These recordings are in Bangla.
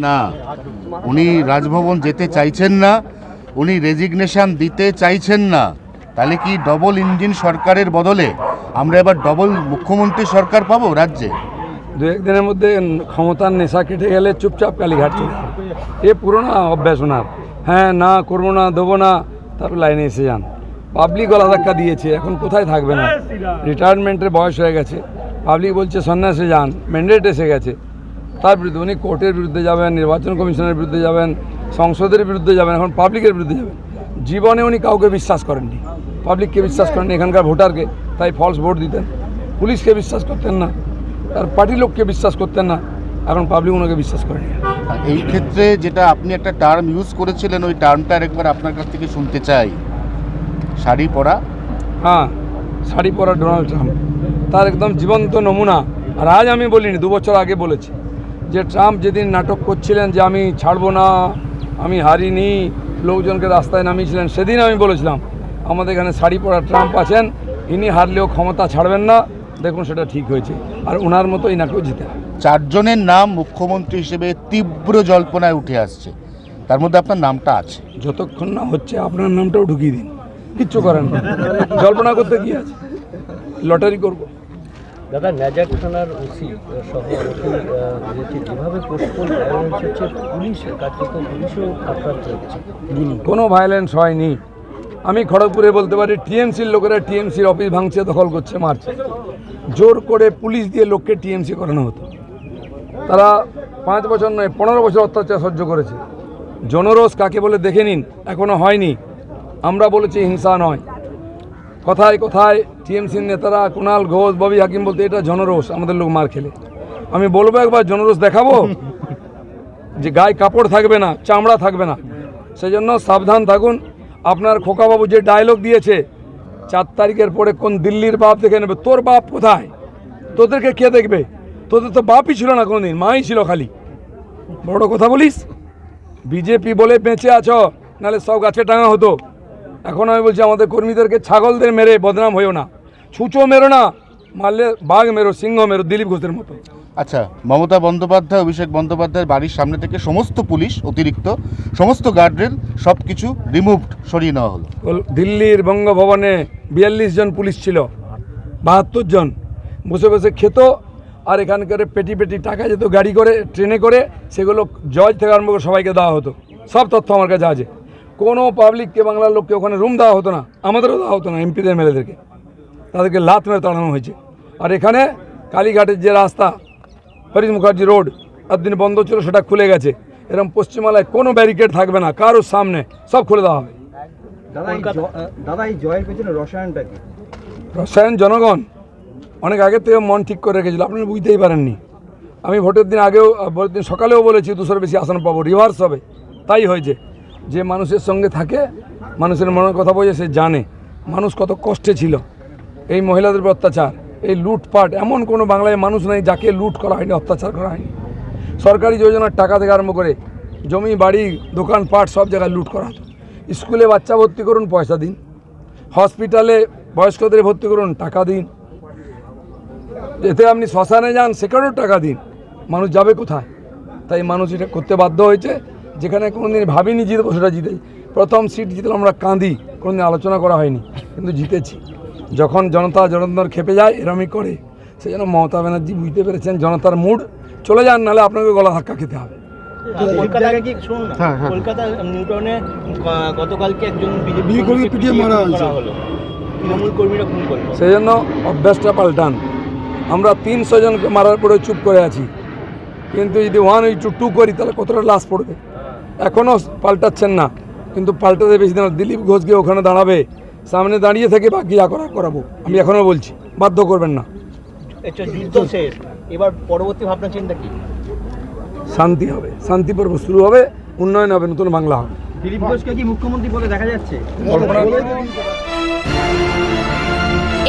না, উনি রাজভবন যেতে চাইছেন না, উনি রেজিগনেশন দিতে চাইছেন না। তাহলে কি ডবল ইঞ্জিন সরকারের বদলে আমরা এবার ডবল মুখ্যমন্ত্রী সরকার পাবো রাজ্যে? দু একদিনের মধ্যে ক্ষমতার নেশা কেটে গেলে চুপচাপ কালীঘাট চলে এ পুরোনো অভ্যাস ওনার। হ্যাঁ, না করবো না, দেবো না, তারপর লাইনে এসে যান। পাবলিক গলা ধাক্কা দিয়েছে, এখন কোথায় থাকবে না? রিটায়ারমেন্টের বয়স হয়ে গেছে, পাবলিক বলছে সন্ন্যাসে যান, ম্যান্ডেট এসে গেছে। তার বিরুদ্ধে উনি কোর্টের বিরুদ্ধে যাবেন, নির্বাচন কমিশনের বিরুদ্ধে যাবেন, সংসদের বিরুদ্ধে যাবেন, এখন পাবলিকের বিরুদ্ধে যাবেন। জীবনে উনি কাউকে বিশ্বাস করেননি, পাবলিককে বিশ্বাস করেননি, এখানকার ভোটারকে, তাই ফলস ভোট দিতেন। পুলিশকে বিশ্বাস করতেন না, তার পার্টি লোককে বিশ্বাস করতেন না, এখন পাবলিক ওনাকে বিশ্বাস করেনি। এই ক্ষেত্রে যেটা আপনি একটা টার্ম ইউজ করেছিলেন, ওই টার্মটা একবার আপনার কাছ থেকে শুনতে চাই। শাড়ি পরা। হ্যাঁ, শাড়ি পরা ডোনাল্ড ট্রাম্প তার একদম জীবন্ত নমুনা। আর আজ আমি বলিনি, 2 বছর আগে বলেছি যে ট্রাম্প যেদিন নাটক করছিলেন যে আমি ছাড়বো না, আমি হারিনি, লোকজনকে রাস্তায় নামিয়েছিলেন, সেদিন আমি বলেছিলাম আমাদের এখানে শাড়ি পরা ট্রাম্প আছেন, ইনি হারলেও ক্ষমতা ছাড়বেন না। দেখুন সেটা ঠিক হয়েছে, আর ওনার মতো ইনাকেও জিতে। 4 জনের নাম মুখ্যমন্ত্রী হিসেবে তীব্র জল্পনায় উঠে আসছে, তার মধ্যে আপনার নামটা আছে। যতক্ষণ না হচ্ছে আপনার নামটাও ঢুকিয়ে দিন, কিচ্ছু করেন না, জল্পনা করতে কি আছে, লটারি করবো। দাদা, ন্যাজাক থানার ওসি সহ যেভাবে পোস্টপোন ভায়োলেন্স হচ্ছে, পুলিশের কাছে তো পুলিশও আক্রান্ত হচ্ছে। কোনো ভায়োলেন্স হয়নি। আমি খড়গপুরে বলতে পারি টিএমসির লোকেরা টিএমসির অফিস ভাঙছে, দখল করছে, মারছে। জোর করে পুলিশ দিয়ে লোককে টিএমসি করানো হতো। তারা 5 বছর নয় 15 বছর অত্যাচার সহ্য করেছে। জনরোষ কাকে বলে দেখে নিন, এখনও হয়নি। আমরা বলেছি হিংসা নয়। কথায় কথায় টিএমসির নেতারা কুণাল ঘোষ, ববি হাকিম বলতে এটা জনরোষ, আমাদের লোক মার খেলে। আমি বলবো একবার জনরোষ দেখাবো, যে গায়ে কাপড় থাকবে না, চামড়া থাকবে না। সেই জন্য সাবধান থাকুন। আপনার খোকাবাবু যে ডায়লগ দিয়েছে 4 তারিখের পরে কোন দিল্লির বাপ দেখে নেবে, তোর বাপ কোথায়? তোদেরকে কে দেখবে? তোদের তো বাপই ছিল না কোনোদিন, মাই ছিল খালি। বড় কথা বলিস, বিজেপি বলে বেঁচে আছো, নাহলে সব গাছে টাঙা হতো। এখন আমি বলছি আমাদের কর্মীদেরকে ছাগলদের মেরে বদনাম হয়েও না, ছুঁচো মেরো না, মারলে বাঘ মেরো, সিংহ মেরো, দিলীপ ঘোষের মতো। আচ্ছা, মমতা বন্দ্যোপাধ্যায়, অভিষেক বন্দ্যোপাধ্যায়ের বাড়ির সামনে থেকে সমস্ত পুলিশ, অতিরিক্ত সমস্ত গার্ডরেল সব কিছু রিমুভড, সরিয়ে নেওয়া হলো। দিল্লির বঙ্গভবনে 42 জন পুলিশ ছিল, 72 জন বসে বসে খেত, আর এখানকার পেটি পেটি টাকা যেত গাড়ি করে, ট্রেনে করে, সেগুলো জজ থেকে আরম্ভ করে সবাইকে দেওয়া হতো। সব তথ্য আমার কাছে আছে। কোনো পাবলিককে, বাংলার লোককে ওখানে রুম দেওয়া হতো না, আমাদেরও দেওয়া হতো না, এমপিদের মেলেদেরকে, তাদেরকে লাত মেরে তাড়ানো হয়েছে। আর এখানে কালীঘাটের যে রাস্তা, হরিশ মুখার্জি রোড, একদিন বন্ধ ছিল, সেটা খুলে গেছে। এরকম পশ্চিমবাংলায় কোনো ব্যারিকেড থাকবে না, কারোর সামনে, সব খুলে দেওয়া হবে। দাদা, এই জয়ের পেছনে রসায়নটা কি? রসায়ন জনগণ অনেক আগের থেকে মন ঠিক করে রেখেছিল, আপনারা বুঝতেই পারেননি। আমি ভোটের দিন আগেও, ভোটের দিন সকালেও বলেছি 200-এর বেশি আসন পাবো, রিভার্স হবে। তাই হয়েছে। যে মানুষের সঙ্গে থাকে, মানুষের মনের কথা বোঝে, সে জানে মানুষ কত কষ্টে ছিল। এই মহিলাদের উপর অত্যাচার, এই লুটপাট, এমন কোনো বাংলায় মানুষ নেই যাকে লুট করা হয়নি, অত্যাচার করা হয়নি। সরকারি যোজনার টাকা থেকে আরম্ভ করে জমি, বাড়ি, দোকানপাট, সব জায়গায় লুট করা হতো। স্কুলে বাচ্চা ভর্তি করুন, পয়সা দিন। হসপিটালে বয়স্কদের ভর্তি করুন, টাকা দিন। এতে আপনি শ্মশানে যান, সেখানেও টাকা দিন। মানুষ যাবে কোথায়? তাই মানুষ এটা করতে বাধ্য হয়েছে। যেখানে কোনোদিন ভাবিনি জিতবো, সেটা জিতেছি। প্রথম সিট জিতলাম, আমরা কাঁদি, কোনোদিন আলোচনা করা হয়নি, কিন্তু জিতেছি। যখন জনতা জনার্দন খেপে যায়, এরমই করে। সেই জন্য মমতা ব্যানার্জি বুঝতে পেরেছেন জনতার মুড, চলে যান, নাহলে আপনাকে গলা ধাক্কা খেতে হবে। কলকাতা নিউটাউনে গতকালকে একজন বিজেপি মারা হয়েছে, তৃণমূল কর্মীরা খুন করলো। সেই জন্য অভ্যাসটা পাল্টান। আমরা 300 জনকে মারার পরে চুপ করে আছি, কিন্তু যদি 1 to 2 করি তাহলে কতটা লাশ পড়বে? এখনও পাল্টাচ্ছেন না, কিন্তু পাল্টাতে বেশি দিন। দিলীপ ঘোষকে ওখানে দাঁড়াবে, সামনে দাঁড়িয়ে থেকে বাকি যা করাবো। আমি এখনও বলছি, বাধ্য করবেন না। আচ্ছা, যুদ্ধ শেষ, এবার পরবর্তী ভাবনা চিন্তা কি? শান্তি হবে, শান্তি পর্ব শুরু হবে, উন্নয়ন হবে, নতুন বাংলা হবে। দিলীপ ঘোষকে কি মুখ্যমন্ত্রী বলে দেখা যাচ্ছে?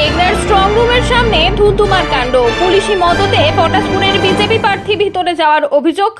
এগরার স্ট্রং রুমের সামনে ধুন্ধুমার কাণ্ড, পুলিশি মদতে পটাশপুরের বিজেপি প্রার্থী ভিতরে যাওয়ার অভিযোগ।